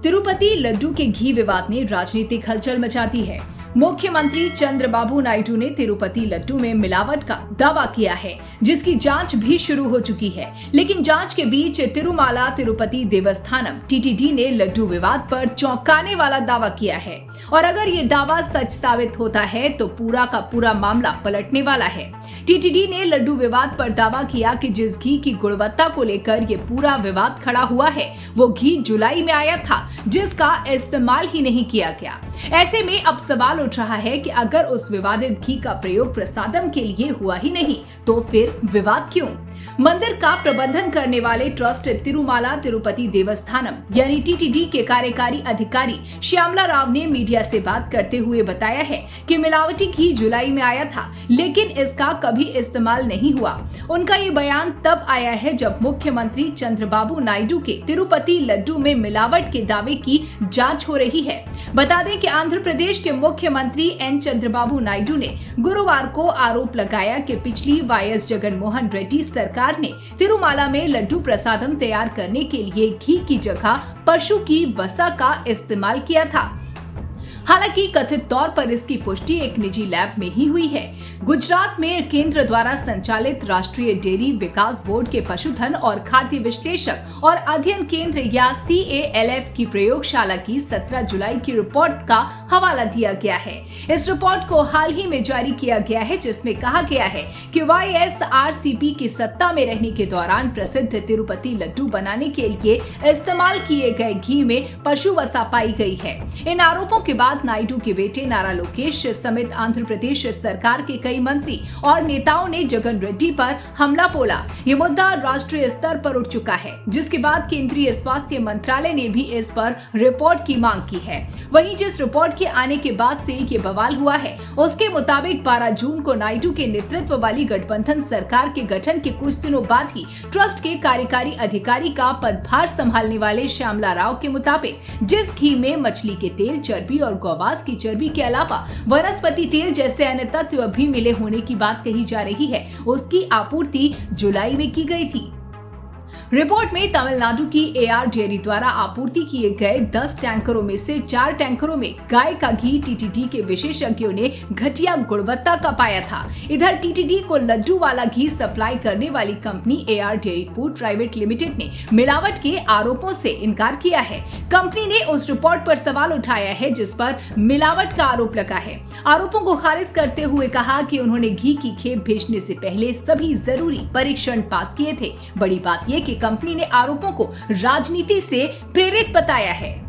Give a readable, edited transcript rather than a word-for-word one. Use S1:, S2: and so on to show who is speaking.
S1: तिरुपति लड्डू के घी विवाद ने राजनीतिक हलचल मचा दी है। मुख्यमंत्री चंद्रबाबू नायडू ने तिरुपति लड्डू में मिलावट का दावा किया है, जिसकी जांच भी शुरू हो चुकी है। लेकिन जांच के बीच तिरुमाला तिरुपति देवस्थानम टीटीडी ने लड्डू विवाद पर चौंकाने वाला दावा किया है और अगर ये दावा सच साबित होता है तो पूरा का पूरा मामला पलटने वाला है। टीटीडी ने लड्डू विवाद पर दावा किया कि जिस घी की गुणवत्ता को लेकर ये पूरा विवाद खड़ा हुआ है वो घी जुलाई में आया था, जिसका इस्तेमाल ही नहीं किया गया। ऐसे में अब सवाल उठ रहा है कि अगर उस विवादित घी का प्रयोग प्रसादम के लिए हुआ ही नहीं तो फिर विवाद क्यों? मंदिर का प्रबंधन करने वाले ट्रस्ट तिरुमाला तिरुपति देवस्थानम यानी टीटीडी के कार्यकारी अधिकारी श्यामला राव ने मीडिया से बात करते हुए बताया है कि मिलावटी घी जुलाई में आया था, लेकिन इसका कभी इस्तेमाल नहीं हुआ। उनका ये बयान तब आया है जब मुख्यमंत्री चंद्रबाबू नायडू के तिरुपति लड्डू में मिलावट के दावे की जांच हो रही है। बता दें कि आंध्र प्रदेश के मुख्यमंत्री एन चंद्रबाबू नायडू ने गुरुवार को आरोप लगाया कि पिछली वाईएस जगनमोहन रेड्डी सरकार ने तिरुमाला में लड्डू प्रसादम तैयार करने के लिए घी की जगह पशु की वसा का इस्तेमाल किया था। हालांकि कथित तौर पर इसकी पुष्टि एक निजी लैब में ही हुई है। गुजरात में केंद्र द्वारा संचालित राष्ट्रीय डेयरी विकास बोर्ड के पशुधन और खाद्य विश्लेषक और अध्ययन केंद्र या CALF की प्रयोगशाला की 17 जुलाई की रिपोर्ट का हवाला दिया गया है। इस रिपोर्ट को हाल ही में जारी किया गया है, जिसमें कहा गया है कि YSRCP की सत्ता में रहने के दौरान प्रसिद्ध तिरुपति लड्डू बनाने के लिए इस्तेमाल किए गए घी में पशु वसा पाई गई है। इन आरोपों के बाद नायडू के बेटे नारा लोकेश समेत आंध्र प्रदेश सरकार के कई मंत्री और नेताओं ने जगन रेड्डी पर हमला बोला। ये मुद्दा राष्ट्रीय स्तर पर उठ चुका है, जिसके बाद केंद्रीय स्वास्थ्य मंत्रालय ने भी इस पर रिपोर्ट की मांग की है। वहीं जिस रिपोर्ट के आने के बाद से ये बवाल हुआ है, उसके मुताबिक 12 जून को नायडू के नेतृत्व वाली गठबंधन सरकार के गठन के कुछ दिनों बाद ही ट्रस्ट के कार्यकारी अधिकारी का पदभार संभालने वाले श्यामला राव के मुताबिक जिस घी में मछली के तेल, चर्बी और गौबास की चर्बी के अलावा वनस्पति तेल जैसे अन्य तत्व भी मिले होने की बात कही जा रही है, उसकी आपूर्ति जुलाई में की गई थी। रिपोर्ट में तमिलनाडु की AR डेयरी द्वारा आपूर्ति किए गए 10 टैंकरों में से 4 टैंकरों में गाय का घी टीटीडी के विशेषज्ञों ने घटिया गुणवत्ता का पाया था। इधर टीटीडी को लड्डू वाला घी सप्लाई करने वाली company AR dairy food private limited ने मिलावट के आरोपों से इनकार किया है। कंपनी ने उस रिपोर्ट पर सवाल उठाया है जिस पर मिलावट का आरोप लगा है। आरोपों को खारिज करते हुए कहा कि उन्होंने घी की खेप भेजने से पहले सभी जरूरी परीक्षण पास किए थे। बड़ी बात यह कि कंपनी ने आरोपों को राजनीति से प्रेरित बताया है।